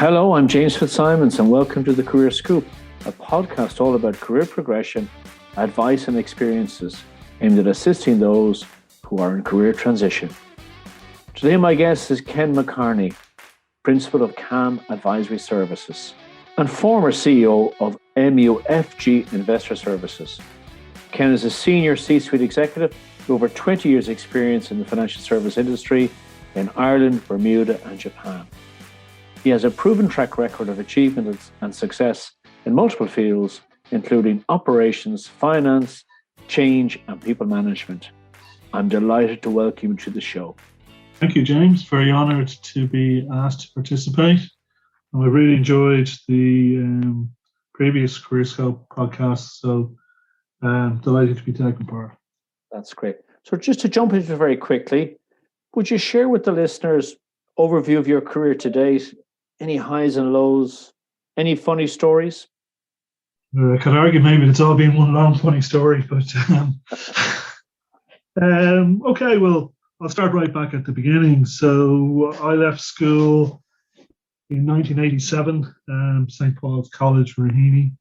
Hello, I'm James Fitzsimons and welcome to the Career Scoop, a podcast all about career progression, advice and experiences aimed at assisting those who are in career transition. Today my guest is Ken McCarney, Principal of CAM Advisory Services and former CEO of MUFG Investor Services. Ken is a senior C-suite executive with over 20 years experience in the financial service industry in Ireland, Bermuda and Japan. He has a proven track record of achievement and success in multiple fields, including operations, finance, change, and people management. I'm delighted to welcome you to the show. Thank you, James. Very honoured to be asked to participate. And I really enjoyed the previous Career Scope podcast, so delighted to be taking part. That's great. So just to jump into it very quickly, would you share with the listeners overview of your career to date? Any highs and lows? Any funny stories? I could argue maybe it's all been one long funny story, but okay, well, I'll start right back at the beginning. So I left school in 1987, St. Paul's College, Raheny.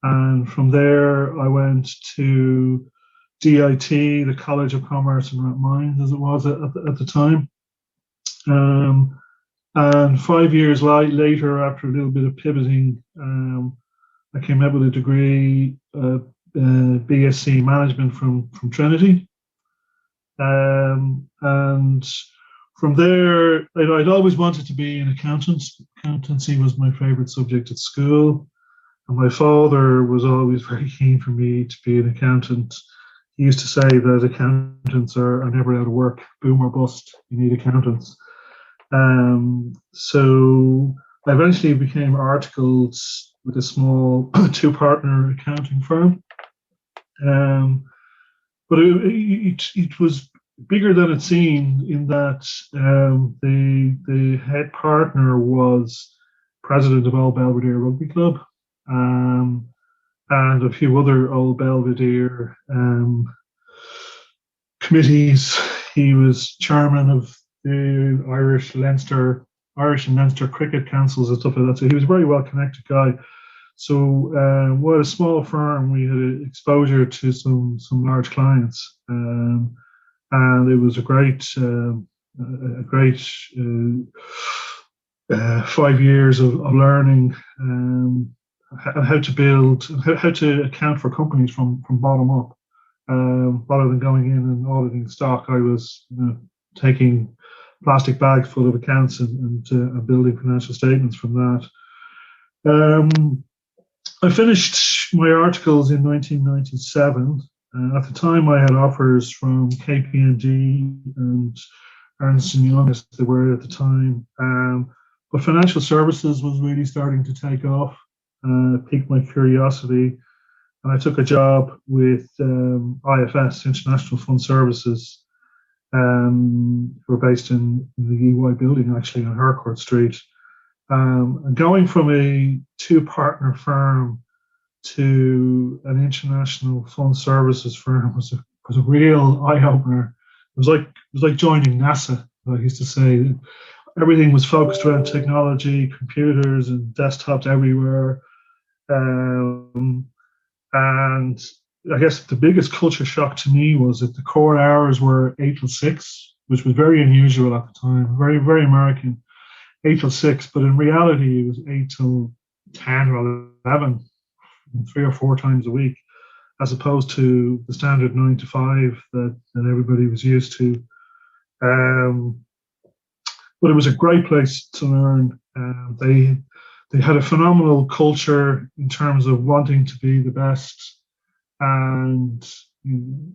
And from there, I went to DIT, the College of Commerce and Mines, as it was at the time. And 5 years later, after a little bit of pivoting, I came out with a degree, BSc Management from Trinity. And from there, I'd always wanted to be an accountant. Accountancy was my favourite subject at school. And my father was always very keen for me to be an accountant. He used to say that accountants are never out of work, boom or bust, you need accountants. So I eventually became articled with a small two-partner accounting firm. But it was bigger than it seemed in that the head partner was president of Old Belvedere Rugby Club and a few other Old Belvedere committees. He was chairman of the Irish and Leinster cricket councils and stuff like that. So he was a very well-connected guy. So we're a small firm. We had exposure to some large clients, and it was a great 5 years of learning how to build, how to account for companies from bottom up, rather than going in and auditing stock. I was taking plastic bags full of accounts and building financial statements from that. I finished my articles in 1997. At the time, I had offers from KPMG and Ernst & Young, as they were at the time. But financial services was really starting to take off, piqued my curiosity. And I took a job with IFS, International Fund Services, who are based in the EY building, actually, on Harcourt Street. And going from a two-partner firm to an international fund services firm was a real eye-opener. It was like joining NASA. I used to say everything was focused around technology, computers, and desktops everywhere. And I guess the biggest culture shock to me was that the core hours were 8 till 6, which was very unusual at the time, very, very American, 8 till 6. But in reality, it was 8 till 10 or 11, 3 or 4 times a week, as opposed to the standard 9 to 5 that everybody was used to. But it was a great place to learn. They had a phenomenal culture in terms of wanting to be the best and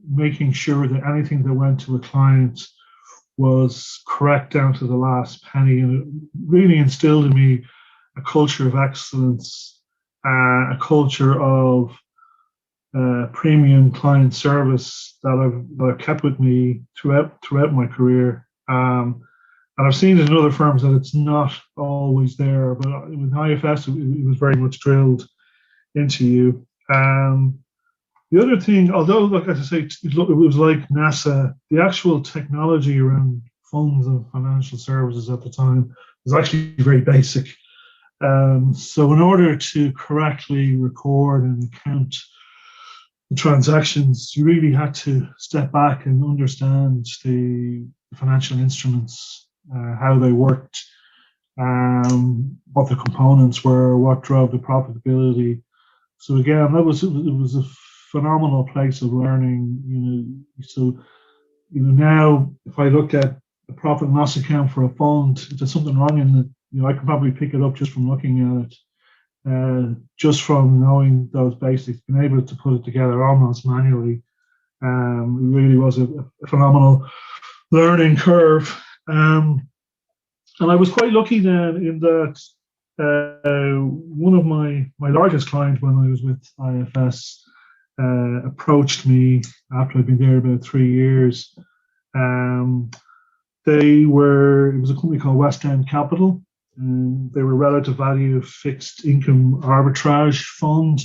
making sure that anything that went to a client was correct down to the last penny. And it really instilled in me a culture of excellence, a culture of premium client service that I've kept with me throughout my career. And I've seen it in other firms that it's not always there, but with IFS, it was very much drilled into you. The other thing, although, like as I say, it was like NASA, the actual technology around funds and financial services at the time was actually very basic. So in order to correctly record and account the transactions, you really had to step back and understand the financial instruments, how they worked, what the components were, what drove the profitability. So again, it was a phenomenal place of learning. So now if I look at the profit and loss account for a fund, if there's something wrong in it, I can probably pick it up just from looking at it. Just from knowing those basics, being able to put it together almost manually, it really was a phenomenal learning curve. And I was quite lucky then in that one of my largest clients when I was with IFS approached me after I'd been there about 3 years. It was a company called West End Capital. They were relative value fixed income arbitrage fund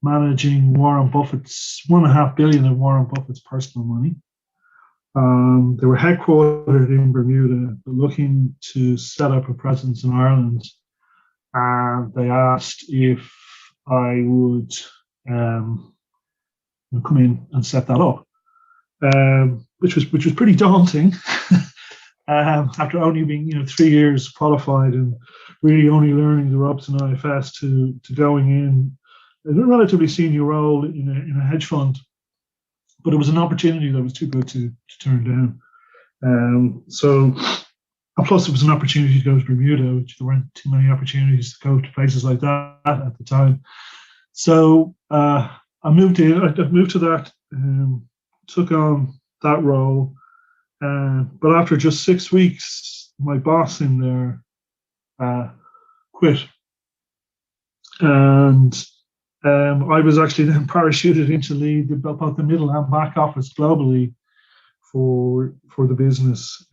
managing Warren Buffett's $1.5 billion of Warren Buffett's personal money. They were headquartered in Bermuda, but looking to set up a presence in Ireland. And they asked if I would come in and set that up, which was pretty daunting. After only being 3 years qualified and really only learning the ropes in IFS to going in a relatively senior role in a hedge fund, but it was an opportunity that was too good to turn down. And plus it was an opportunity to go to Bermuda, which there weren't too many opportunities to go to places like that at the time. So I moved to that, took on that role. But after just 6 weeks, my boss in there quit. And I was actually then parachuted in to lead both the middle and back office globally for the business.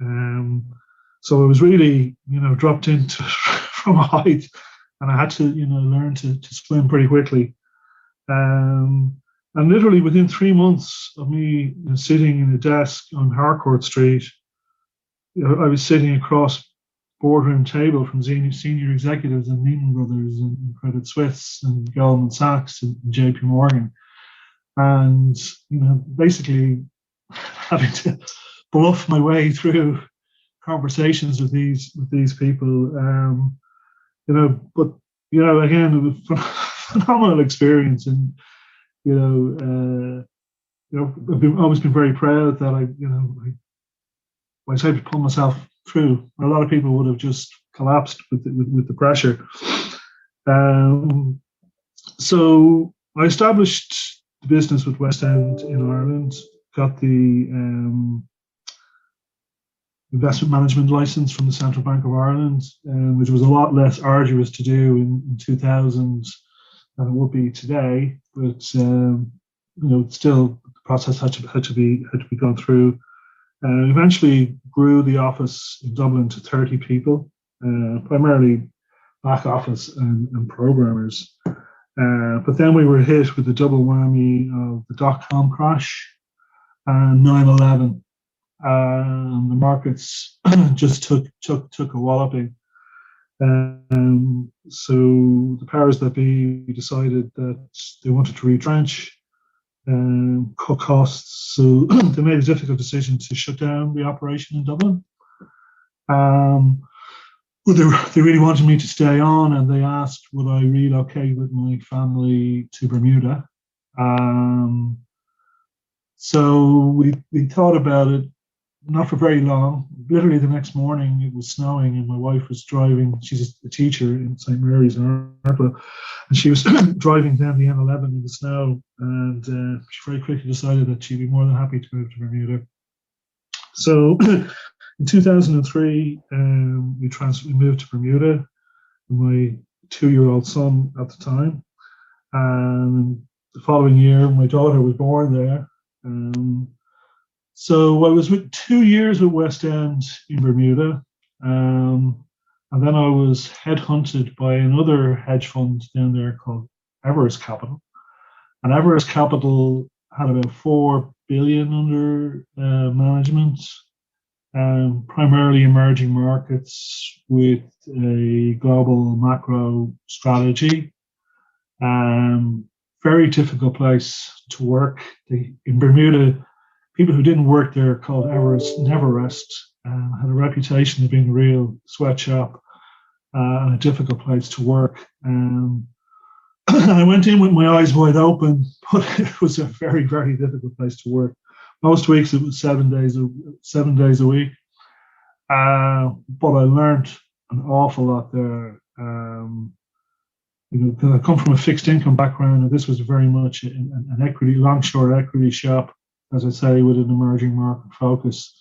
So I was really, dropped into from a height, and I had to, learn to swim pretty quickly. And literally within 3 months of me sitting in a desk on Harcourt Street, I was sitting across boardroom table from senior executives in Lehman Brothers and Credit Suisse and Goldman Sachs and JP Morgan. And, basically having to bluff my way through conversations with these people. But again, it was a phenomenal experience. And I've always been very proud that I was able to pull myself through. A lot of people would have just collapsed with the pressure. So I established the business with West End in Ireland, got the investment management license from the Central Bank of Ireland, which was a lot less arduous to do in 2000 than it would be today. But still, the process had to be gone through. Eventually grew the office in Dublin to 30 people, primarily back office and programmers. But then we were hit with the double whammy of the dot-com crash and 9/11. And the markets just took a walloping. So the powers that be decided that they wanted to retrench, cut costs. So they made a difficult decision to shut down the operation in Dublin. But they really wanted me to stay on, and they asked would I relocate with my family to Bermuda. So we thought about it, not for very long. Literally the next morning it was snowing and my wife was driving. She's a teacher in St. Mary's in Arklow, and she was driving down the M11 in the snow, and she very quickly decided that she'd be more than happy to move to Bermuda. So in 2003 we moved to Bermuda with my 2-year-old son at the time, and the following year my daughter was born there. So I was with 2 years with West End in Bermuda, and then I was headhunted by another hedge fund down there called Everest Capital. And Everest Capital had about 4 billion under management. primarily emerging markets with a global macro strategy. Very difficult place to work. In Bermuda, people who didn't work there called Everest, Never Rest, had a reputation of being a real sweatshop and a difficult place to work. I went in with my eyes wide open, but it was a very, very difficult place to work. Most weeks it was 7 days a week, but I learned an awful lot there. I come from a fixed income background, and this was very much an equity, long-short equity shop, as I say, with an emerging market focus.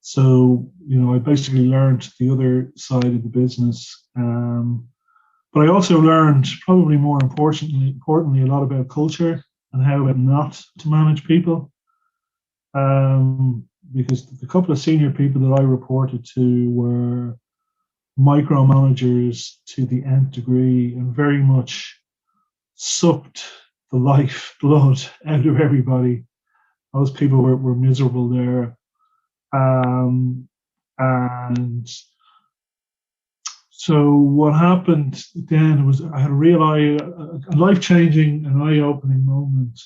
So, I basically learned the other side of the business. But I also learned, probably more importantly, a lot about culture and how not to manage people. Because the couple of senior people that I reported to were micromanagers to the nth degree and very much sucked the life blood out of everybody. Those people were miserable there. And so what happened then was I had a real a life-changing and eye-opening moment.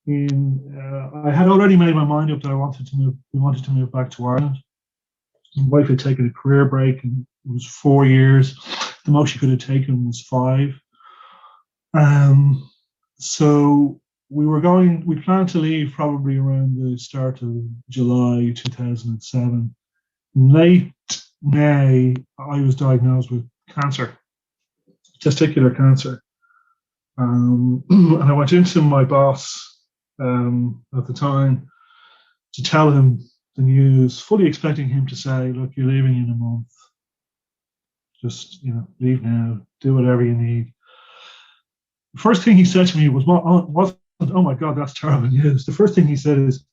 I had already made my mind up that we wanted to move back to Ireland. My wife had taken a career break, and it was 4 years. The most she could have taken was 5. So we planned to leave probably around the start of July 2007. Late May, I was diagnosed with cancer, testicular cancer. And I went into my boss at the time to tell him the news, fully expecting him to say, "Look, you're leaving in a month. Just, leave now, do whatever you need." The first thing he said to me wasn't, "Oh my God, that's terrible news." The first thing he said is,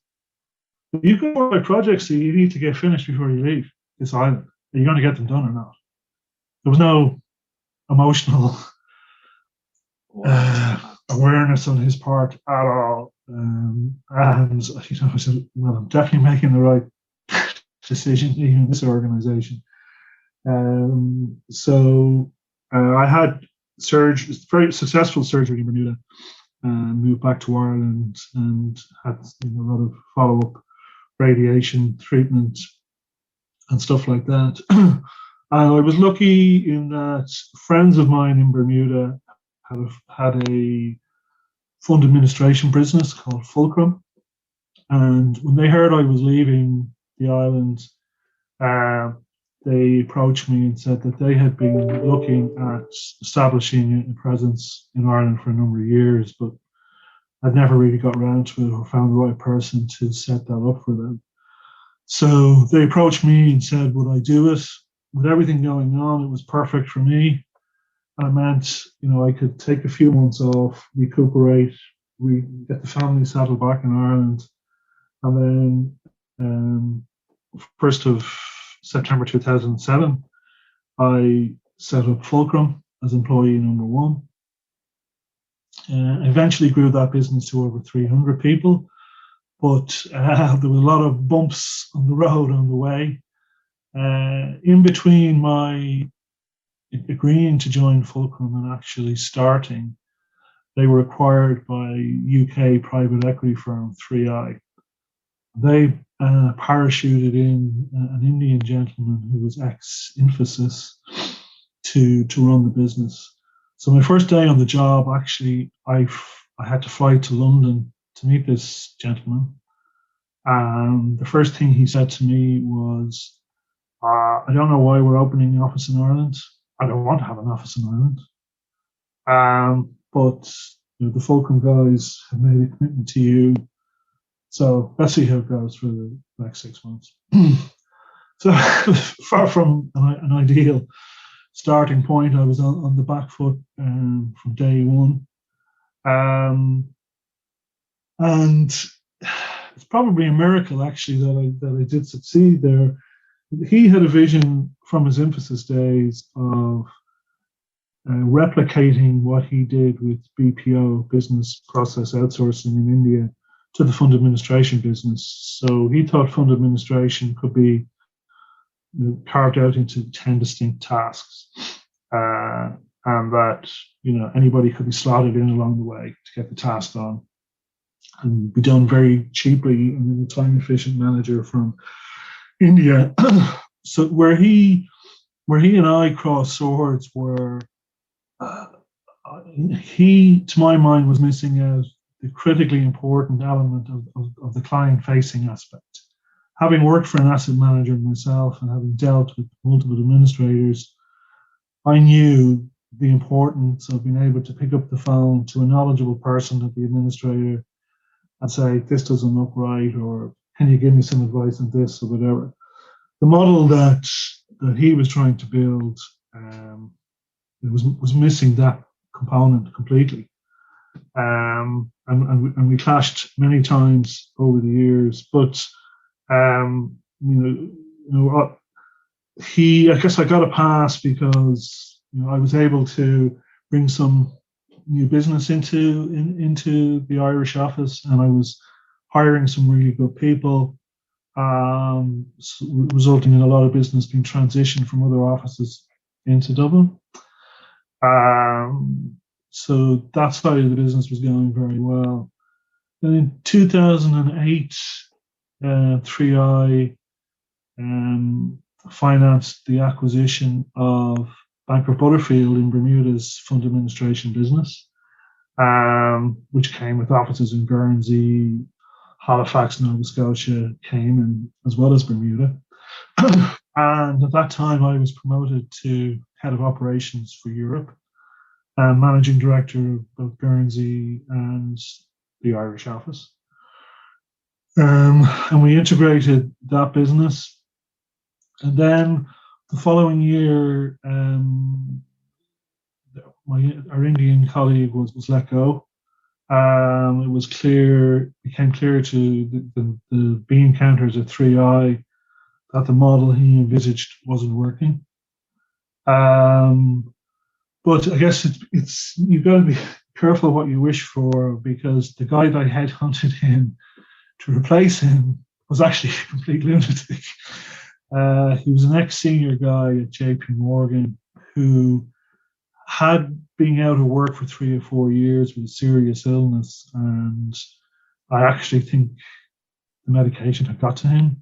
"You've got projects that you need to get finished before you leave this island. Are you going to get them done or not?" There was no emotional awareness on his part at all. And I said, "Well, I'm definitely making the right decision leaving this organization." So I had very successful surgery in Bermuda, moved back to Ireland and had a lot of follow-up radiation treatment and stuff like that. And I was lucky in that friends of mine in Bermuda had a fund administration business called Fulcrum. And when they heard I was leaving the island, they approached me and said that they had been looking at establishing a presence in Ireland for a number of years, but I'd never really got around to it or found the right person to set that up for them. So they approached me and said, would I do it? With everything going on, it was perfect for me. And it meant, I could take a few months off, recuperate, get the family settled back in Ireland. And then 1st of September 2007, I set up Fulcrum as employee number 1. Eventually grew that business to over 300 people, but there were a lot of bumps on the road on the way. In between my agreeing to join Fulcrum and actually starting, they were acquired by UK private equity firm 3i. They parachuted in an Indian gentleman who was ex-Infosys to run the business. So my first day on the job, actually, I had to fly to London to meet this gentleman. And the first thing he said to me was, I don't know why we're opening an office in Ireland. I don't want to have an office in Ireland. But the Fulcrum guys have made a commitment to you. So let's see how it goes for the next 6 months. So far from an ideal starting point, I was on the back foot from day one. And it's probably a miracle, actually, that I did succeed there. He had a vision from his Infosys days of replicating what he did with BPO, business process outsourcing in India, to the fund administration business. So he thought fund administration could be carved out into 10 distinct tasks, and that anybody could be slotted in along the way to get the task done, and be done very cheaply, and a time efficient manager from India. So where he and I crossed swords were, he, to my mind, was missing out the critically important element of the client-facing aspect. Having worked for an asset manager myself and having dealt with multiple administrators, I knew the importance of being able to pick up the phone to a knowledgeable person at the administrator and say, this doesn't look right, or can you give me some advice on this, or whatever. The model that he was trying to build was missing that component completely. And we clashed many times over the years, but I guess I got a pass because I was able to bring some new business into the Irish office, and I was hiring some really good people, resulting in a lot of business being transitioned from other offices into Dublin. So that side of the business was going very well. And in 2008, 3i financed the acquisition of Banker Butterfield in Bermuda's fund administration business, which came with offices in Guernsey, Halifax, Nova Scotia, Cayman, as well as Bermuda. And at that time, I was promoted to head of operations for Europe, and managing director of both Guernsey and the Irish office. And we integrated that business. And then the following year, our Indian colleague was let go. It became clear to the bean counters at 3i that the model he envisaged wasn't working. But I guess it's you've got to be careful what you wish for, because the guy that I headhunted him to replace him was actually a complete lunatic. He was an ex-senior guy at JP Morgan who had been out of work for 3 or 4 years with a serious illness, and I actually think the medication had got to him.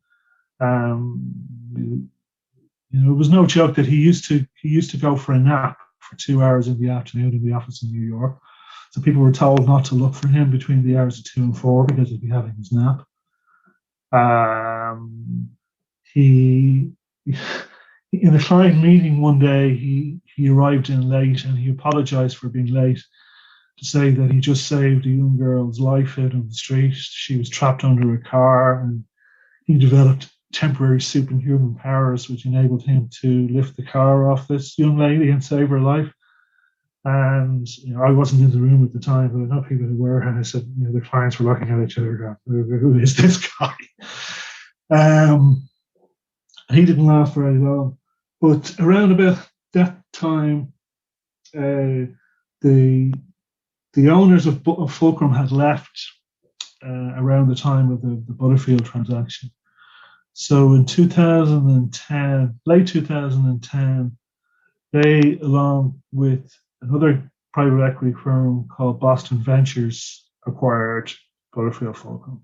It was no joke that he used to go for a nap for 2 hours in the afternoon in the office in New York. So people were told not to look for him between the hours of 2 and 4 because he'd be having his nap. He in a client meeting one day, he arrived in late, and he apologized for being late, to say that he just saved a young girl's life out on the street. She was trapped under a car, and he developed temporary superhuman powers which enabled him to lift the car off this young lady and save her life. And I wasn't in the room at the time, but I know people who were, and I said, the clients were looking at each other going, who is this guy? He didn't last very long, but around about that time, the owners of Fulcrum had left around the time of the Butterfield transaction. So in 2010, late 2010, they, along with another private equity firm called Boston Ventures, acquired Butterfield Fulcrum.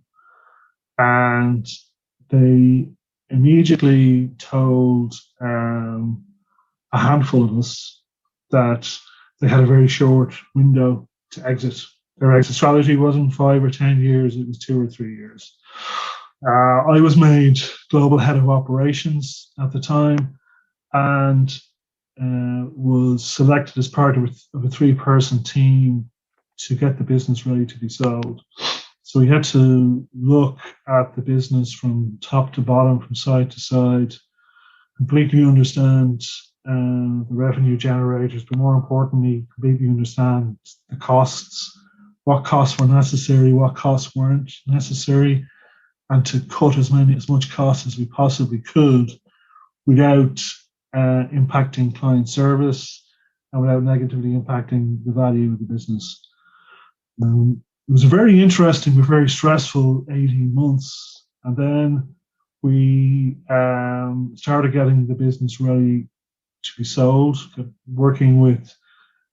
And they immediately told a handful of us that they had a very short window to exit. Their exit strategy wasn't 5 or 10 years, it was 2 or 3 years. I was made global head of operations at the time, and was selected as part of a 3-person team to get the business ready to be sold. So we had to look at the business from top to bottom, from side to side, completely understand the revenue generators, but more importantly, completely understand the costs, what costs were necessary, what costs weren't necessary, and to cut as much cost as we possibly could without impacting client service and without negatively impacting the value of the business. It was a very interesting but very stressful 18 months. And then we started getting the business ready to be sold, working with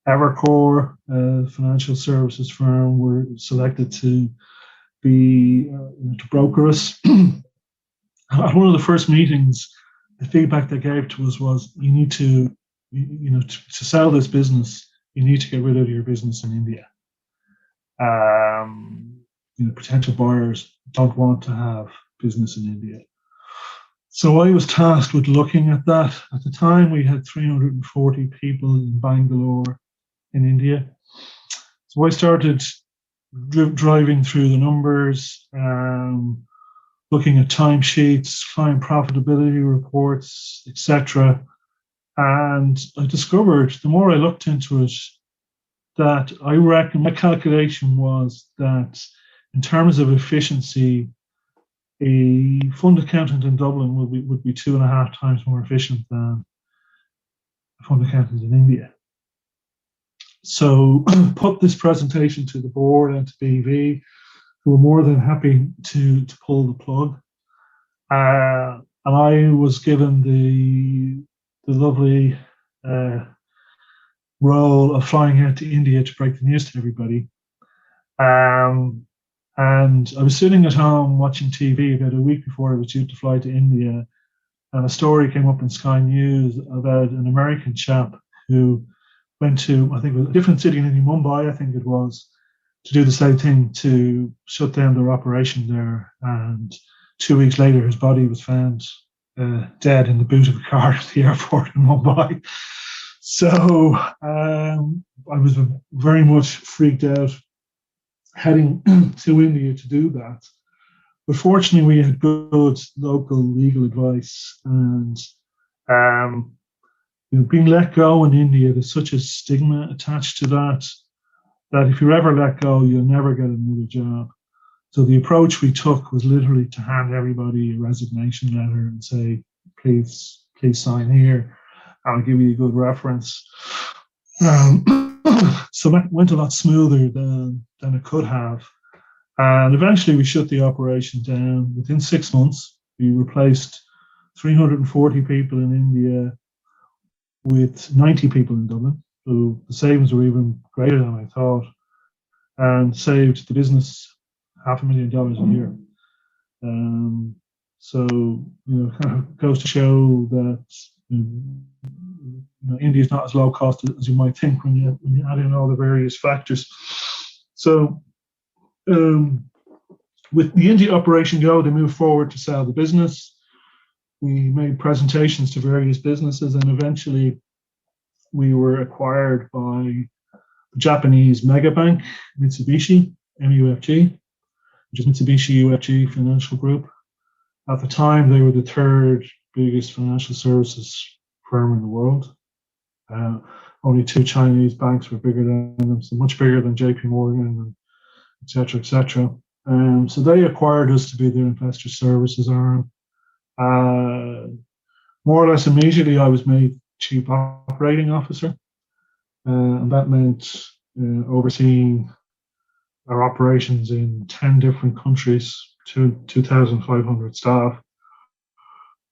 Evercore, a financial services firm. Were selected to be to broker us. At one of the first meetings, the feedback they gave to us was, you need to, to sell this business, you need to get rid of your business in India. Potential buyers don't want to have business in India. So I was tasked with looking at that. At the time, we had 340 people in Bangalore in India. So I started driving through the numbers, looking at timesheets, client profitability reports, etc. And I discovered, the more I looked into it, that I reckon my calculation was that in terms of efficiency, a fund accountant in Dublin would be 2.5 times more efficient than a fund accountant in India. So put this presentation to the board and to BV, who were more than happy to pull the plug. And I was given the lovely role of flying out to India to break the news to everybody. And I was sitting at home watching TV about a week before I was due to fly to India, and a story came up in Sky News about an American chap who went to, I think it was a different city in Mumbai, I think it was, to do the same thing, to shut down their operation there. And 2 weeks later, his body was found dead in the boot of a car at the airport in Mumbai. So I was very much freaked out heading to India to do that. But fortunately, we had good local legal advice, and being let go in India, there's such a stigma attached to that if you're ever let go, you'll never get another job. So the approach we took was literally to hand everybody a resignation letter and say, please sign here. I'll give you a good reference. So that went a lot smoother than it could have. And eventually we shut the operation down. Within 6 months, we replaced 340 people in India with 90 people in Dublin. So the savings were even greater than I thought, and saved the business $500,000 a year. So, kind of goes to show that India is not as low cost as you might think when you add in all the various factors. So, with the India operation go, they moved forward to sell the business. We made presentations to various businesses, and eventually we were acquired by the Japanese mega bank, Mitsubishi, MUFG, which is Mitsubishi UFG Financial Group. At the time, they were the third biggest financial services firm in the world. Only 2 Chinese banks were bigger than them, so much bigger than JP Morgan, et cetera, et cetera. So they acquired us to be their investor services arm. More or less immediately, I was made Chief Operating Officer, and that meant overseeing our operations in 10 different countries, 2,500 staff,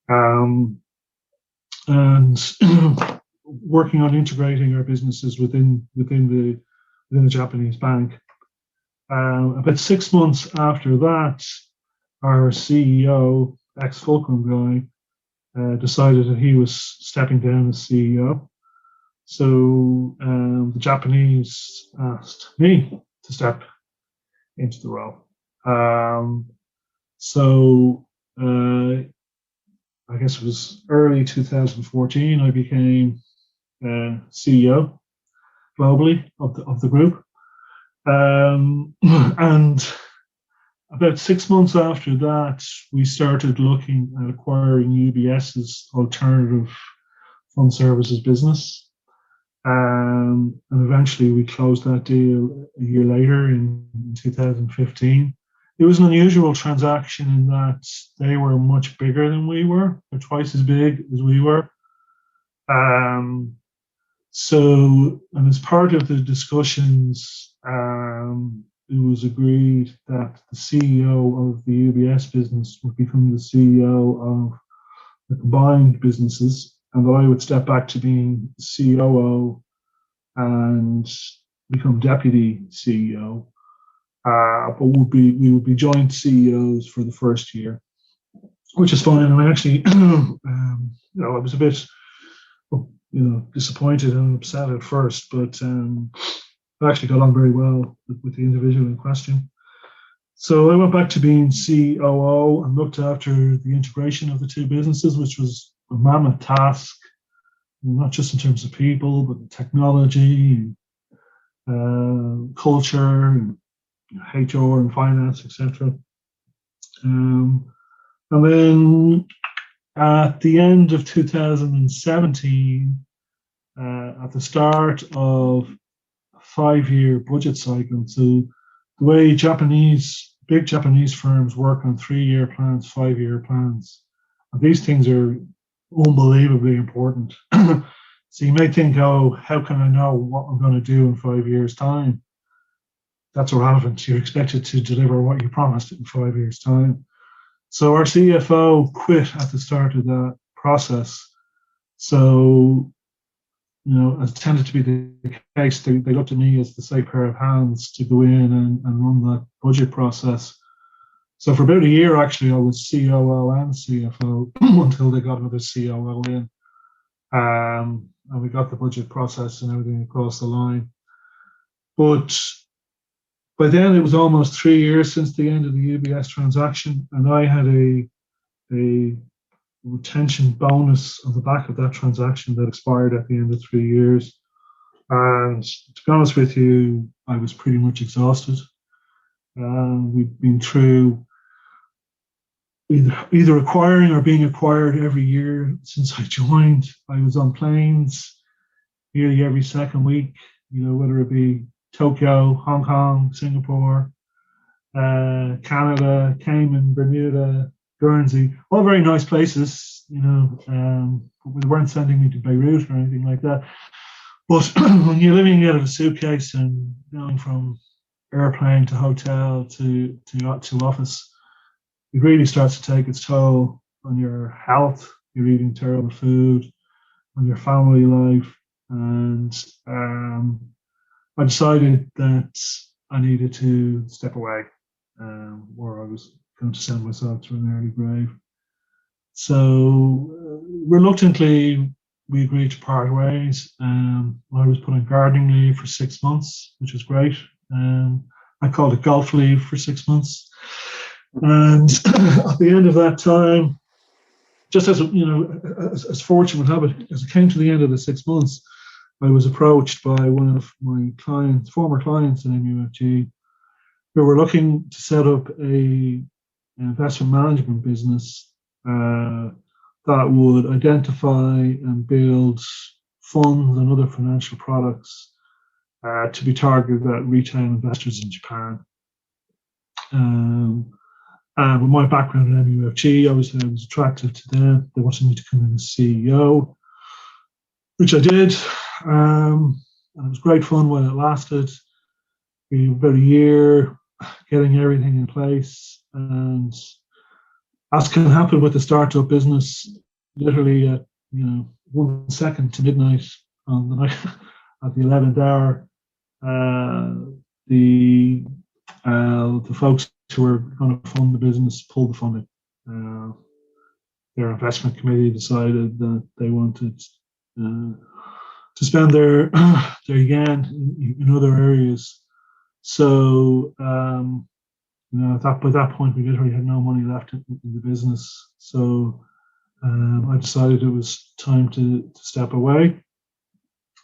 and working on integrating our businesses within the Japanese bank. About 6 months after that, our CEO, ex-Fulcrum guy, decided that he was stepping down as CEO. So the Japanese asked me to step into the role. So I guess it was early 2014, I became CEO globally of the group. And about 6 months after that, we started looking at acquiring UBS's alternative fund services business. And eventually we closed that deal a year later in 2015. It was an unusual transaction in that they were much bigger than we were. They're twice as big as we were. So, and as part of the discussions, it was agreed that the CEO of the UBS business would become the CEO of the combined businesses, and that I would step back to being COO and become deputy CEO. But we would be joint CEOs for the first year, which is fine. And I actually, I was a bit, disappointed and upset at first, but I actually got on very well with the individual in question. So I went back to being COO and looked after the integration of the two businesses, which was a mammoth task, not just in terms of people, but technology, culture, and HR and finance, etc. And then at the end of 2017, at the start of a 5-year budget cycle, so the way big Japanese firms work on 3-year plans, 5-year plans, and these things are unbelievably important. So you may think, oh, how can I know what I'm going to do in 5 years' time? That's irrelevant. You're expected to deliver what you promised in 5 years' time. So our CFO quit at the start of that process. So, as tended to be the case, they looked at me as the safe pair of hands to go in and run that budget process. So for about a year, actually, I was COO and CFO until they got another COO in. And we got the budget process and everything across the line. But by then, it was almost 3 years since the end of the UBS transaction, and I had a retention bonus on the back of that transaction that expired at the end of 3 years. And to be honest with you, I was pretty much exhausted. We'd been through either acquiring or being acquired every year since I joined. I was on planes nearly every second week, whether it be Tokyo, Hong Kong, Singapore, Canada, Cayman, Bermuda, Guernsey, all very nice places, but they weren't sending me to Beirut or anything like that. But when you're living out of a suitcase and going from airplane to hotel to office, it really starts to take its toll on your health. You're eating terrible food, on your family life, and I decided that I needed to step away, or I was going to send myself to an early grave. So reluctantly, we agreed to part ways. I was put on gardening leave for 6 months, which was great. I called it golf leave for 6 months. And at the end of that time, just as fortune would have it, as it came to the end of the 6 months, I was approached by one of my former clients in MUFG, who were looking to set up an investment management business that would identify and build funds and other financial products to be targeted at retail investors in Japan. And with my background in MUFG, obviously I was attracted to them. They wanted me to come in as CEO, which I did. And it was great fun while it lasted. We were about a year getting everything in place. And as can happen with the startup business, literally at 1 second to midnight on the night at the 11th hour, the folks who were going to fund the business pulled the funding. Their investment committee decided that they wanted to spend their yen in other areas. So by that point we literally had no money left in the business. So I decided it was time to step away.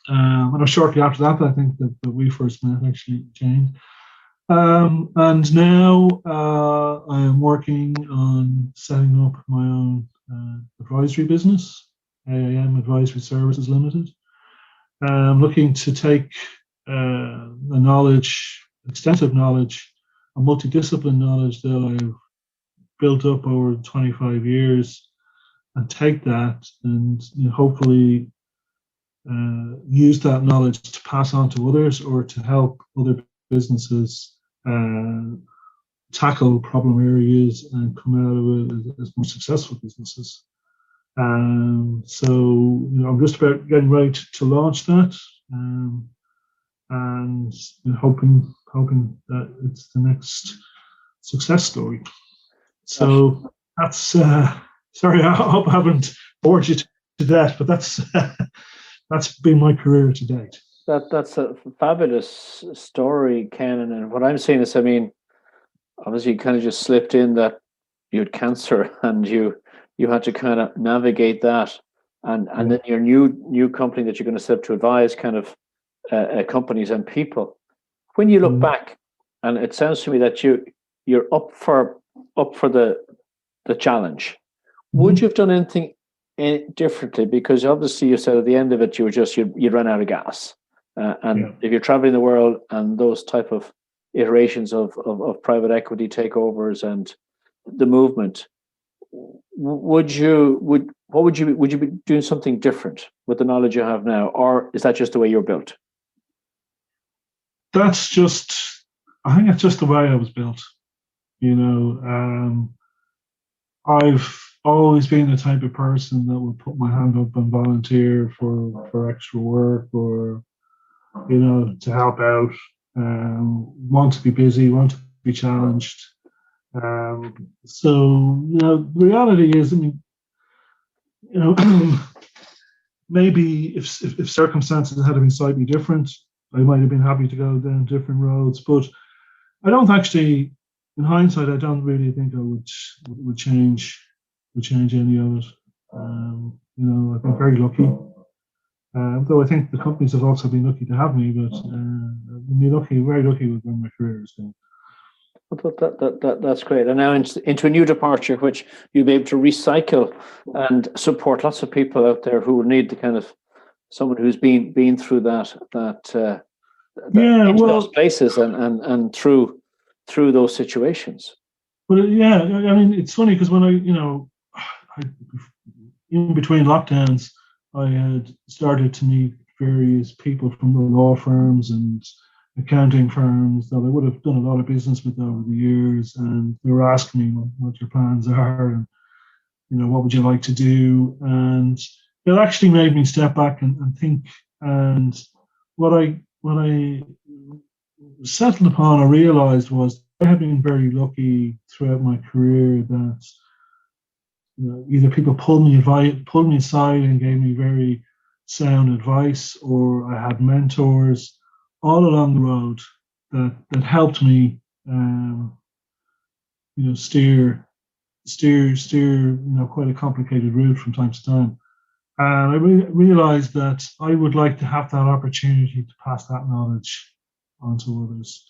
And shortly after that, I think that we first met, actually, Jane. And now I am working on setting up my own advisory business, AAM Advisory Services Limited. I'm looking to take extensive knowledge, a multidiscipline knowledge that I've built up over 25 years, and take that and hopefully use that knowledge to pass on to others or to help other businesses tackle problem areas and come out of it as more successful businesses. So I'm just about getting ready to launch that, and hoping that it's the next success story. So that's sorry, I hope I haven't bored you to death, but that's been my career to date. That's a fabulous story, Ken. And what I'm saying is, I mean, obviously you kind of just slipped in that you had cancer and you had to kind of navigate that, and then your new company that you're going to set up to advise kind of companies and people. When you look back, and it sounds to me that you're up for the challenge. Would you have done anything differently? Because obviously you said at the end of it you'd run out of gas, and if you're traveling the world and those type of iterations of private equity takeovers and the movement, would you be doing something different with the knowledge you have now, or is that just the way you're built? I think it's just the way I was built. I've always been the type of person that would put my hand up and volunteer for extra work, or to help out. Want to be busy, want to be challenged. So the reality is, I mean, maybe if circumstances had been slightly different, I might have been happy to go down different roads. But I don't actually, in hindsight, I don't really think I would change any of it. I've been very lucky. Though I think the companies have also been lucky to have me, but very lucky with where my career is going. That's great. And now into a new departure, which you'll be able to recycle and support lots of people out there who will need the kind of someone who's been through those places and through those situations. But I mean, it's funny because when I in between lockdowns, I had started to meet various people from the law firms and accounting firms that I would have done a lot of business with over the years, and they were asking me what your plans are and what would you like to do, and it actually made me step back and think. And what I settled upon or realized was I have been very lucky throughout my career that either people pulled me aside and gave me very sound advice, or I had mentors all along the road that helped me, steer quite a complicated route from time to time. And I realized that I would like to have that opportunity to pass that knowledge on to others.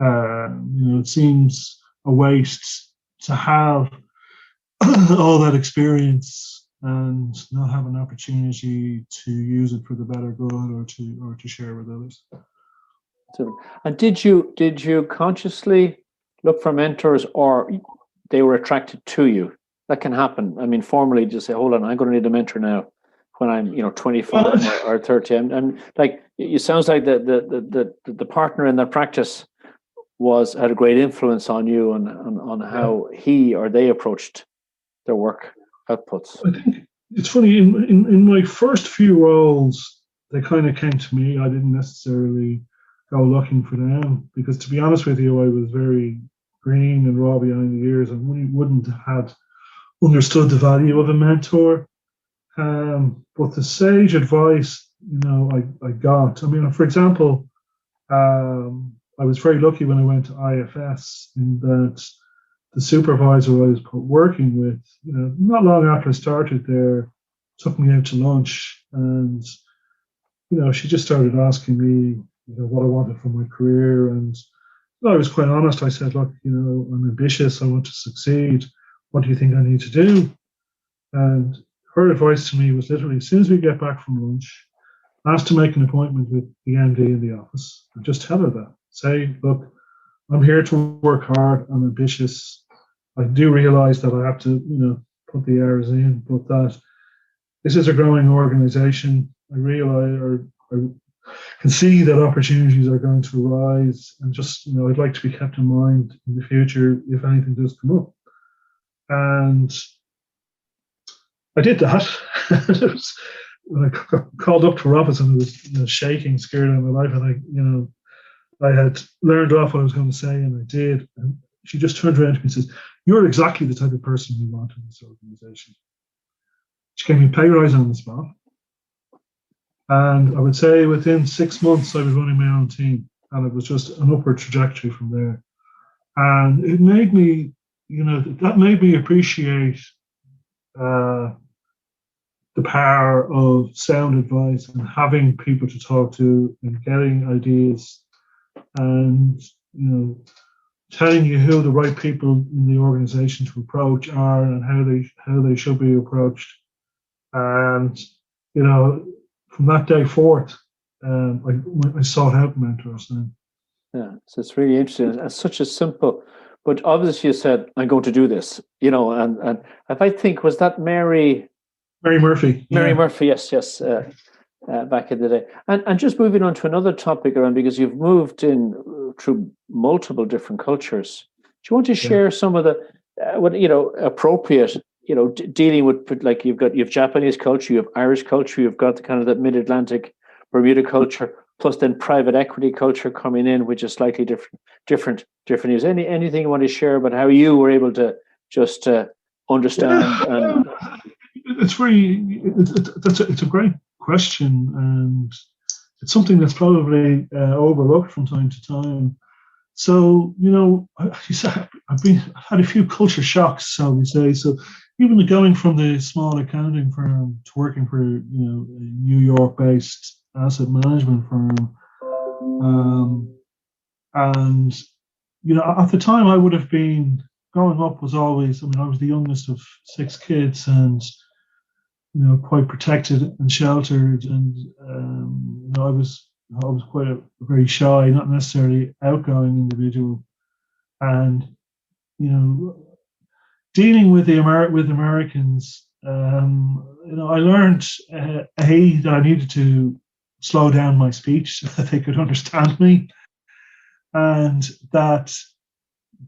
It seems a waste to have all that experience and not have an opportunity to use it for the better good or to share with others. And did you consciously look for mentors, or they were attracted to you? That can happen. I mean, formally, just say, "Hold on, I'm going to need a mentor now." When I'm 25 or 30, and like it sounds like the partner in that practice had a great influence on you and on how he or they approached their work outputs. I think it's funny, in my first few roles, they kind of came to me. I didn't necessarily go looking for them, because to be honest with you, I was very green and raw behind the ears and wouldn't have understood the value of a mentor. But the sage advice, I got. I mean, for example, I was very lucky when I went to IFS in that the supervisor I was working with, not long after I started there, took me out to lunch, and she just started asking me, what I wanted from my career, and I was quite honest. I said, look, I'm ambitious. I want to succeed. What do you think I need to do? And her advice to me was literally, as soon as we get back from lunch, ask to make an appointment with the MD in the office, and just tell her that. Say, look, I'm here to work hard. I'm ambitious. I do realize that I have to, put the hours in, but that this is a growing organization. I realize, or can see that opportunities are going to arise, and just, I'd like to be kept in mind in the future if anything does come up. And I did that. When I got called up to her office, and I was shaking, scared out of my life, and I had learned off what I was going to say, and I did. And she just turned around to me and says, "You're exactly the type of person we want in this organization." She gave me a pay rise on the spot. And I would say within 6 months, I was running my own team, and it was just an upward trajectory from there. And it made me, that made me appreciate the power of sound advice and having people to talk to and getting ideas, and telling you who the right people in the organization to approach are and how they should be approached. And from that day forth, I sought out mentors then. Yeah, so it's really interesting. It's such a simple, but obviously you said, "I'm going to do this," and if I think, was that Mary Murphy? Mary Murphy, yes, back in the day. And just moving on to another topic around, because you've moved in through multiple different cultures. Do you want to share some of the appropriate, dealing with, like, you've Japanese culture, you have Irish culture, you've got the kind of the mid-Atlantic Bermuda culture, plus then private equity culture coming in, which is slightly different news. Anything you want to share about how you were able to just understand? And it's a great question, and it's something that's probably overlooked from time to time. So, I've had a few culture shocks, shall we say. So, even going from the small accounting firm to working for a New York-based asset management firm, and at the time I would have been growing up was always. I was the youngest of 6 kids, and quite protected and sheltered, and I was quite a very shy, not necessarily outgoing individual, and dealing with with Americans, I learned that I needed to slow down my speech so that they could understand me, and that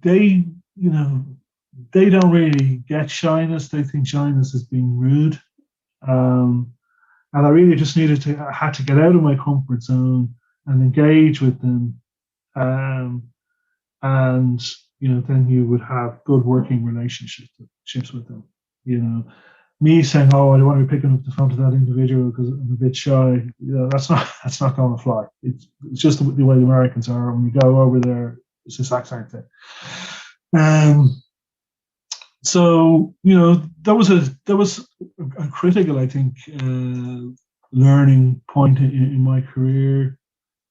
they don't really get shyness. They think shyness is being rude. And I really just had to get out of my comfort zone and engage with them. And then you would have good working relationships with them. Me saying, "Oh, I don't want to be picking up the phone to that individual because I'm a bit shy," that's not going to fly. It's just the way the Americans are. When you go over there, it's the exact same thing. So that was a critical, I think, learning point in my career.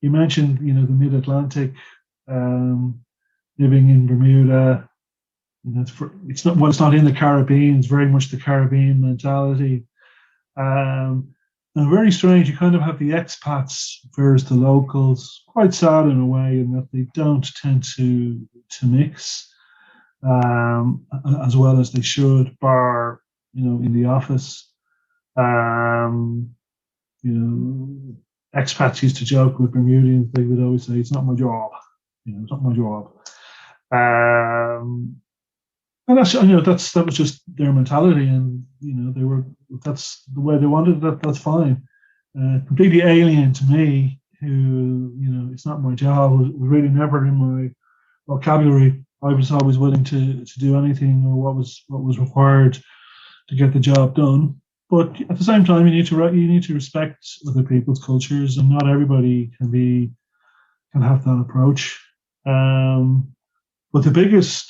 You mentioned the mid-Atlantic, living in Bermuda. It's not in the Caribbean. It's very much the Caribbean mentality, and very strange. You kind of have the expats versus the locals. Quite sad in a way, in that they don't tend to mix as well as they should, bar in the office. Expats used to joke with Bermudians. They would always say, "It's not my job." It's not my job. And that was just their mentality, and that's the way they wanted it. That's fine. Completely alien to me, who it's not my job. Was really never in my vocabulary. I was always willing to do anything or what was required to get the job done. But at the same time, you need to respect other people's cultures, and not everybody can have that approach. But the biggest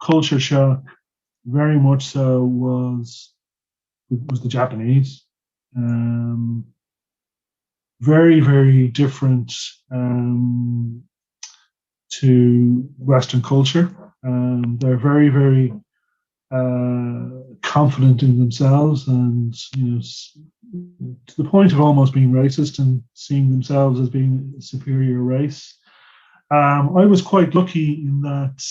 culture shock, very much so, was the Japanese. Very, very different to Western culture. They're very, very confident in themselves, and to the point of almost being racist and seeing themselves as being a superior race. I was quite lucky in that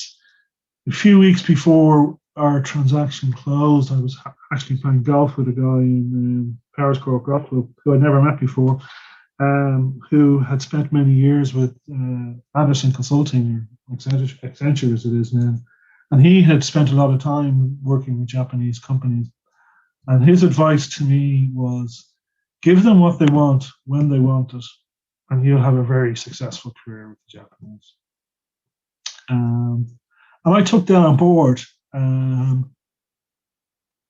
a few weeks before our transaction closed, I was actually playing golf with a guy in Paris Cork Golf Club who I'd never met before. who had spent many years with Anderson Consulting, or Accenture as it is now. And he had spent a lot of time working with Japanese companies. And his advice to me was, give them what they want when they want it, and you'll have a very successful career with the Japanese. And I took that on board. And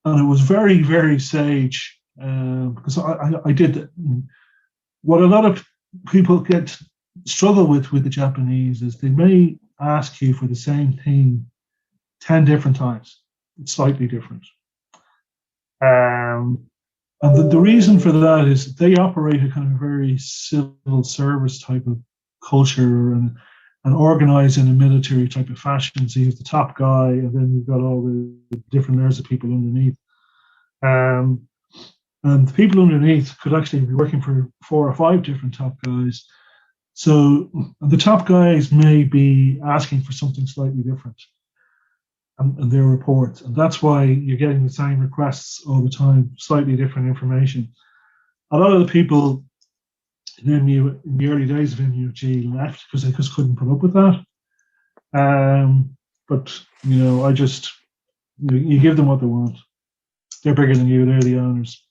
it was very, very sage, because I did what a lot of people struggle with the Japanese is they may ask you for the same thing 10 different times. It's slightly different. And the reason for that is that they operate a kind of very civil service type of culture and organize in a military type of fashion. So you've the top guy, and then you've got all the different layers of people underneath. And the people underneath could actually be working for 4 or 5 different top guys. So the top guys may be asking for something slightly different in their reports. And that's why you're getting the same requests all the time, slightly different information. A lot of the people in the early days of MUFG left because they just couldn't put up with that. But, you give them what they want. They're bigger than you, they're the owners.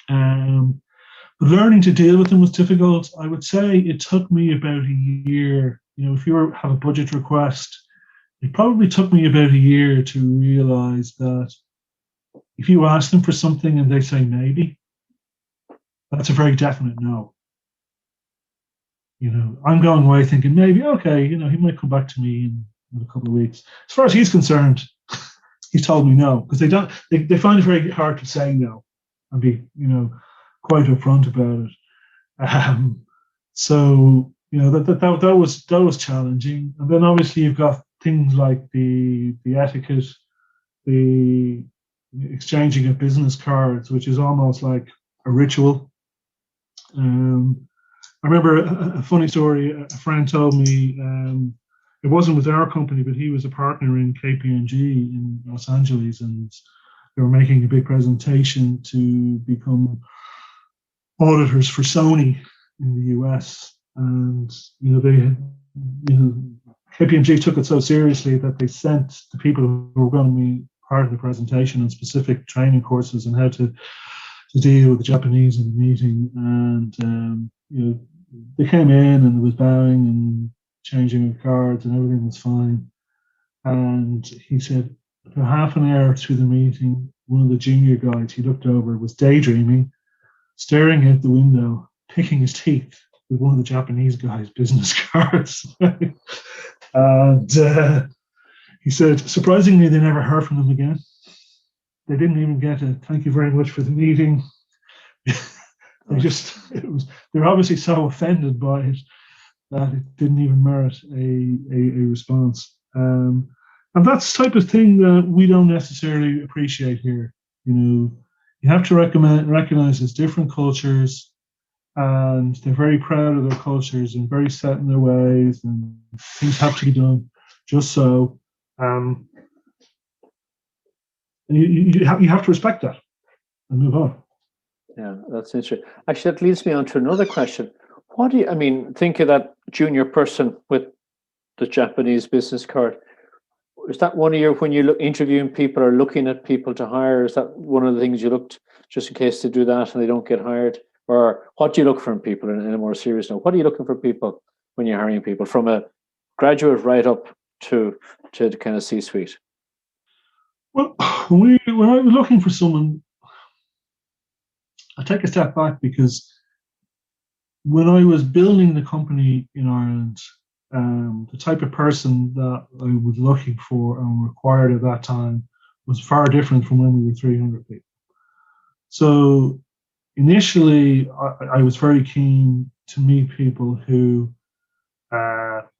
But learning to deal with them was difficult. I would say it took me about a year. If you have a budget request, it probably took me about a year to realize that if you ask them for something and they say maybe, that's a very definite no. I'm going away thinking maybe, okay, he might come back to me in a couple of weeks. As far as he's concerned, he's told me no, because they find it very hard to say no and be, quite upfront about it. So that was challenging. And then obviously you've got things like the etiquette, the exchanging of business cards, which is almost like a ritual. I remember a funny story. A friend told me, it wasn't with our company, but he was a partner in KPMG in Los Angeles, and they were making a big presentation to become auditors for Sony in the US. And KPMG took it so seriously that they sent the people who were going to be part of the presentation on specific training courses on how to deal with the Japanese in the meeting. And they came in and there was bowing and changing of cards and everything was fine. And he said, about half an hour through the meeting, one of the junior guys he looked over was daydreaming, staring out the window, picking his teeth with one of the Japanese guys' business cards. And he said, surprisingly, they never heard from them again. They didn't even get a thank you very much for the meeting. They're obviously so offended by it that it didn't even merit a response. And that's the type of thing that we don't necessarily appreciate here. You have to recognize there's different cultures, and they're very proud of their cultures and very set in their ways, and things have to be done just so. You have to respect that and move on. Yeah, that's interesting. Actually, that leads me on to another question. What do you, think of that junior person with the Japanese business card. Is that one of your, when you look interviewing people or looking at people to hire, is that one of the things you looked just in case they do that and they don't get hired? Or what do you look for in people in a more serious note? What are you looking for people when you're hiring people from a graduate right up to the kind of C-suite? Well, when I was looking for someone, I take a step back because when I was building the company in Ireland, the type of person that I was looking for and required at that time was far different from when we were 300 people. So initially, I was very keen to meet people who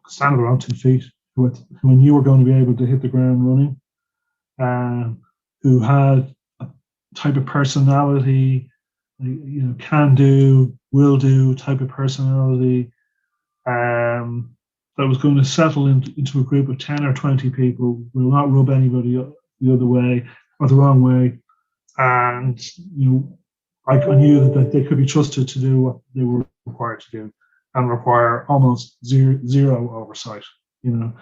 stand on their own 2 feet, who I knew were going to be able to hit the ground running, who had a type of personality, can do, will do type of personality, that was going to settle into a group of 10 or 20 people, will not rub anybody the other way or the wrong way, and I knew that they could be trusted to do what they were required to do and require almost zero oversight. I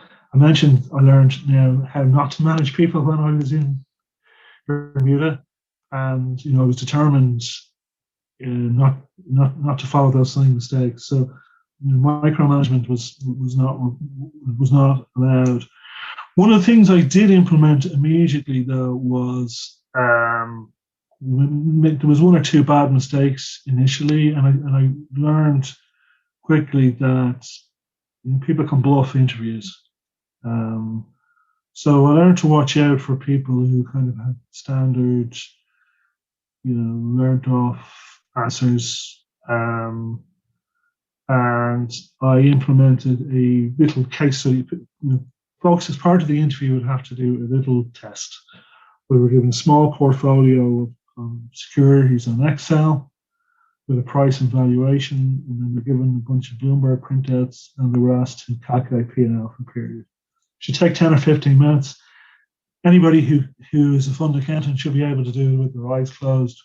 learned now how not to manage people when I was in Bermuda, and I was determined not to follow those same mistakes. So micromanagement was not allowed. One of the things I did implement immediately, though, was there was one or two bad mistakes initially, and I learned quickly that people can bluff interviews. So I learned to watch out for people who kind of had standard, learned off answers. And I implemented a little case study. Folks, as part of the interview, would have to do a little test. We were given a small portfolio of securities on Excel with a price and valuation, and then we're given a bunch of Bloomberg printouts, and they were asked to calculate P&L for a period. It should take 10 or 15 minutes. Anybody who is a fund accountant should be able to do it with their eyes closed.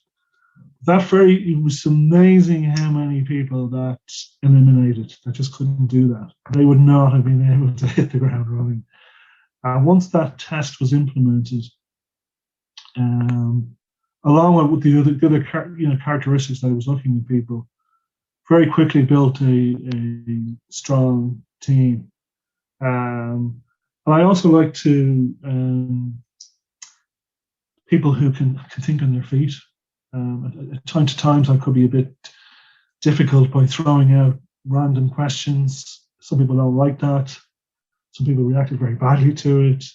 It was amazing how many people that eliminated, that just couldn't do that. They would not have been able to hit the ground running. Once that test was implemented, along with the other characteristics that I was looking at people, very quickly built a strong team. And I also like to people who can think on their feet. At time to times, I could be a bit difficult by throwing out random questions. Some people don't like that. Some people reacted very badly to it.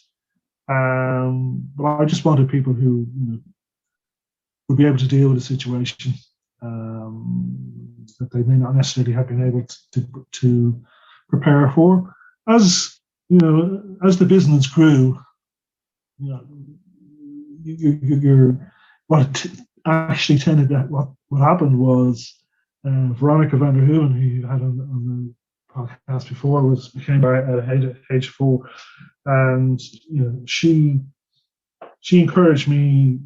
But I just wanted people who would be able to deal with a situation that they may not necessarily have been able to prepare for. As as the business grew, actually tended that what happened was Veronica van der Hoeven, who you had on the podcast before, became at age 4, and she encouraged me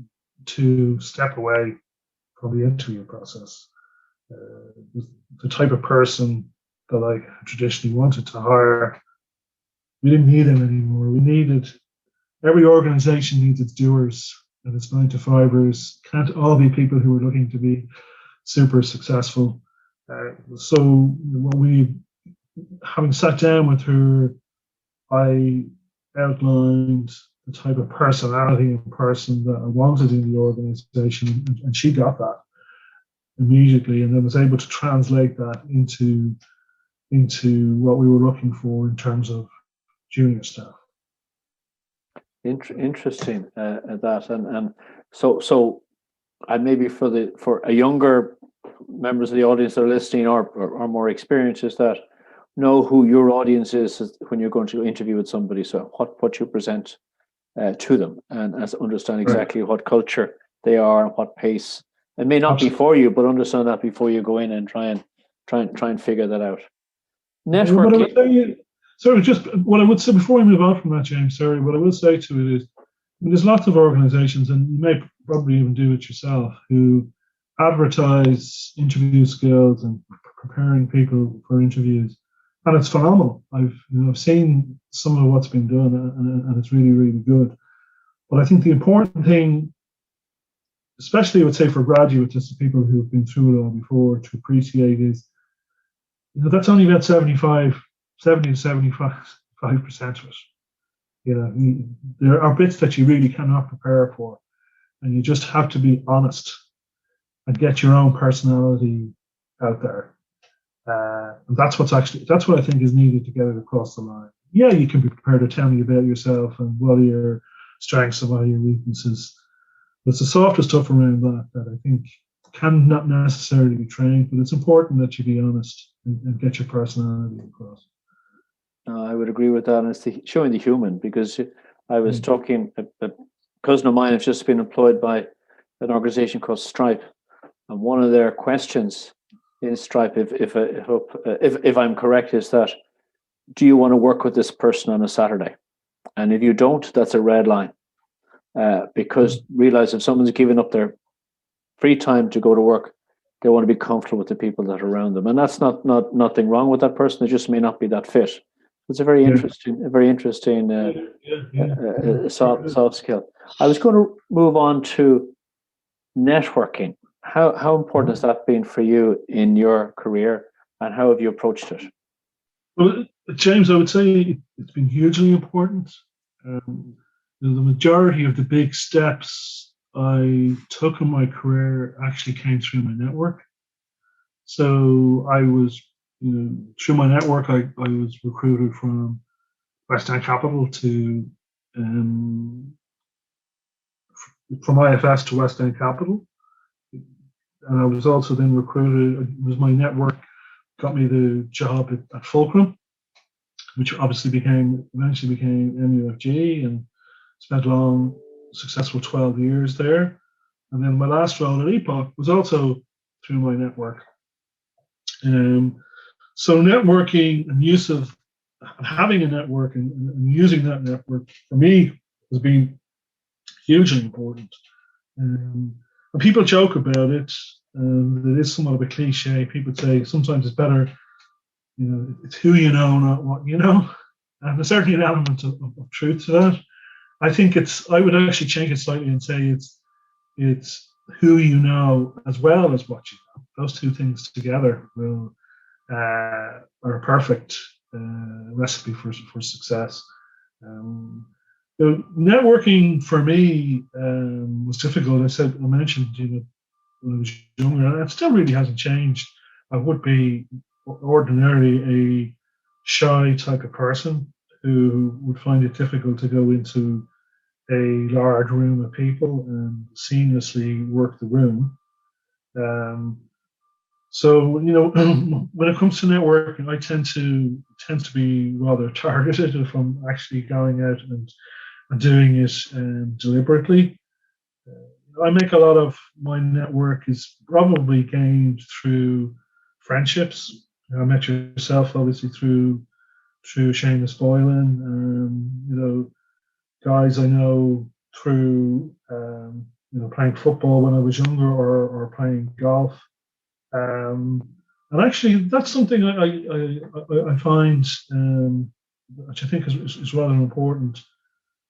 to step away from the interview process. The type of person that I traditionally wanted to hire, we didn't need them anymore. Every organization needs its doers and its 9-to-5ers. Can't all be people who are looking to be super successful. So having sat down with her, I outlined the type of personality and person that I wanted in the organization, and she got that immediately, and then was able to translate that into what we were looking for in terms of junior staff. Interesting that, and so and maybe for a younger members of the audience that are listening or more experienced, is that know who your audience is when you're going to interview with somebody. So what you present to them, and understand exactly what culture they are and what pace. It may not be for you, but understand that before you go in and try and figure that out. Networking. Sorry, just what I would say before we move on from that, James. Sorry, what I will say to it is, there's lots of organisations, and you may probably even do it yourself, who advertise interview skills and preparing people for interviews, and it's phenomenal. I've seen some of what's been done, and it's really, really good. But I think the important thing, especially I would say for graduates, as the people who've been through it all before, to appreciate is, that's only about 70 to 75% of it. There are bits that you really cannot prepare for, and you just have to be honest and get your own personality out there. And that's what I think is needed to get it across the line. Yeah, you can be prepared to tell me about yourself and what are your strengths and what are your weaknesses. But it's the softer stuff around that I think can not necessarily be trained, but it's important that you be honest and get your personality across. I would agree with that, and it's showing the human, because I was talking, a cousin of mine has just been employed by an organization called Stripe, and one of their questions in Stripe, if I'm correct, is that, do you want to work with this person on a Saturday? And if you don't, that's a red line, because realize if someone's giving up their free time to go to work, they want to be comfortable with the people that are around them, and that's not nothing wrong with that person. They just may not be that fit. It's a very interesting, soft skill. I was going to move on to networking. How important has that been for you in your career, and how have you approached it? Well, James, I would say it's been hugely important. The majority of the big steps I took in my career actually came through my network. So I was, through my network, I was recruited from West End Capital to, from IFS to West End Capital. And I was also then recruited, it was my network got me the job at Fulcrum, which obviously eventually became MUFG, and spent a long, successful 12 years there. And then my last role at Epoch was also through my network. So networking and use of having a network and using that network for me has been hugely important. And people joke about it. It is somewhat of a cliche. People say sometimes it's better, it's who you know, not what you know. And there's certainly an element of truth to that. I think I would actually change it slightly and say it's who you know as well as what you know. Those two things together are a perfect recipe for success. Networking for me was difficult. I mentioned, when I was younger, and it still really hasn't changed. I would be ordinarily a shy type of person who would find it difficult to go into a large room of people and seamlessly work the room. So when it comes to networking, I tend to be rather targeted if I'm actually going out and doing it deliberately. I make a lot of my network is probably gained through friendships. I met yourself obviously through Seamus Boylan. Guys I know through playing football when I was younger or playing golf. And actually, that's something I find, which I think is rather important.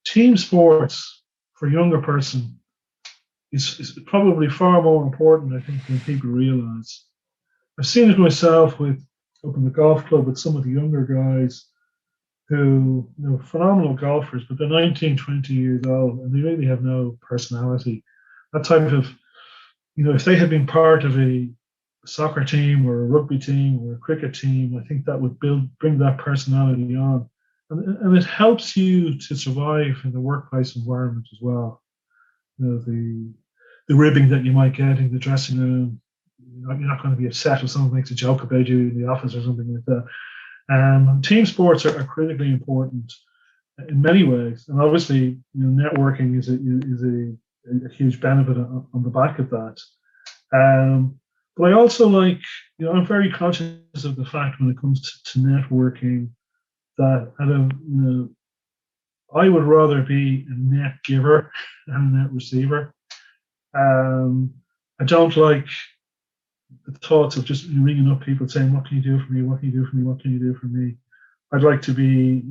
Team sports for a younger person is probably far more important, I think, than people realise. I've seen it myself up in the golf club with some of the younger guys who, phenomenal golfers, but they're 19, 20 years old and they really have no personality. That type of, if they had been part of a soccer team or a rugby team or a cricket team, I think that would bring that personality on. And it helps you to survive in the workplace environment as well. The ribbing that you might get in the dressing room, you're not going to be upset if someone makes a joke about you in the office or something like that. Team sports are critically important in many ways, and obviously, networking is a huge benefit on the back of that. But I also I'm very conscious of the fact when it comes to networking that I would rather be a net giver than a net receiver. I don't like the thoughts of just ringing up people saying, "What can you do for me? What can you do for me? What can you do for me?" I'd like to be,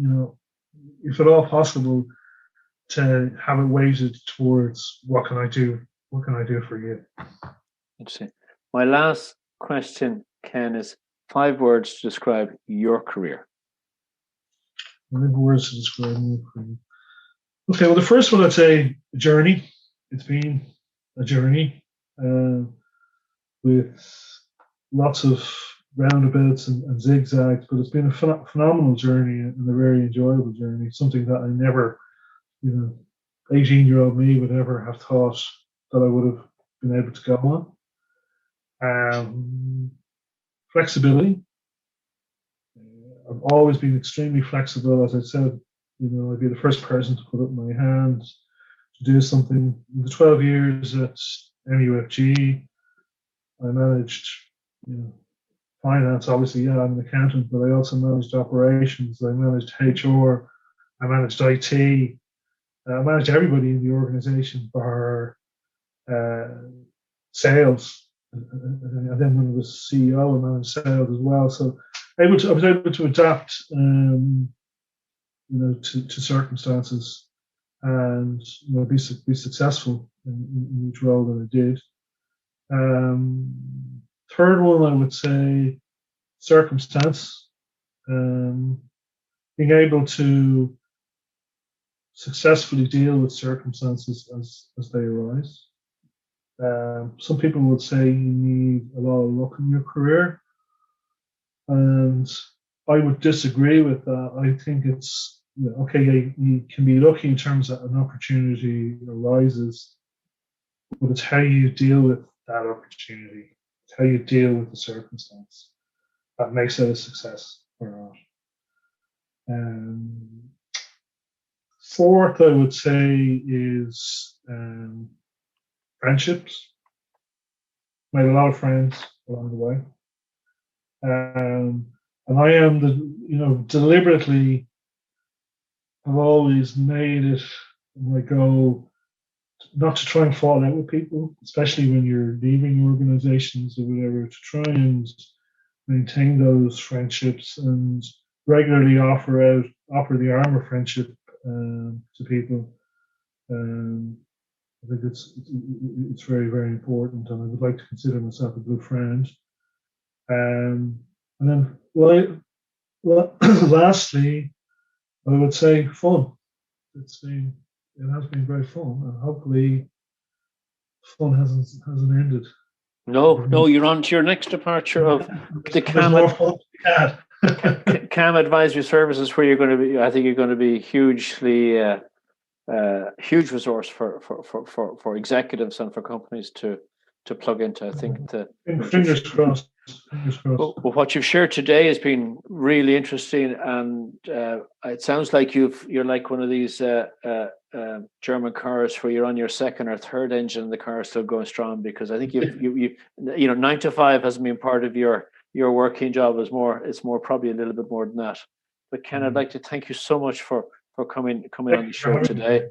if at all possible, to have it weighted towards what can I do? What can I do for you? Interesting. My last question, Ken, is 5 words to describe your career. 5 words to describe my career. Okay, well, the first one I'd say journey. It's been a journey with lots of roundabouts and zigzags, but it's been a phenomenal journey and a very enjoyable journey. Something that I never, 18-year-old me would ever have thought that I would have been able to go on. Flexibility. I've always been extremely flexible. As I said, I'd be the first person to put up my hand to do something. In the 12 years at MUFG, I managed, finance. Obviously, I'm an accountant, but I also managed operations. I managed HR. I managed IT. I managed everybody in the organization bar sales, and then when I was CEO, I managed sales as well. So I was able to adapt, to circumstances, and be successful in each role that I did. Third one, I would say circumstance. Being able to successfully deal with circumstances as they arise. Some people would say you need a lot of luck in your career, and I would disagree with that. I think it's okay. You can be lucky in terms of an opportunity arises, but it's how you deal with that opportunity. It's how you deal with the circumstance that makes it a success or not. Fourth, I would say, is friendships. Made a lot of friends along the way, and I am deliberately. I've always made it my goal not to try and fall out with people, especially when you're leaving organizations or whatever, to try and maintain those friendships and regularly offer the arm of friendship to people. I think it's very, very important, and I would like to consider myself a good friend. And then, lastly, I would say fun. It has been very fun, and hopefully, fun hasn't ended. No, you're on to your next departure of the CAM Advisory Services, where you're going to be. I think you're going to be hugely huge resource for executives and for companies to plug into. I think fingers crossed. Well, what you've shared today has been really interesting, and it sounds like you're like one of these German cars where you're on your second or third engine and the car is still going strong, because I think you 9 to 5 hasn't been part of your working job. It's more probably a little bit more than that. But Ken, I'd like to thank you so much for coming on the show today.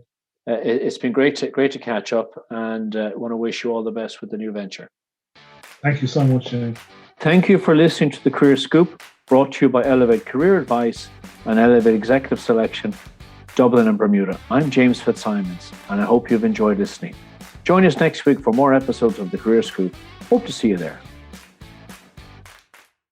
It's been great to catch up, and I want to wish you all the best with the new venture. Thank you so much, James. Thank you for listening to the Career Scoop, brought to you by Elevate Career Advice and Elevate Executive Selection, Dublin and Bermuda. I'm James Fitzsimons, and I hope you've enjoyed listening. Join us next week for more episodes of the Career Scoop. Hope to see you there.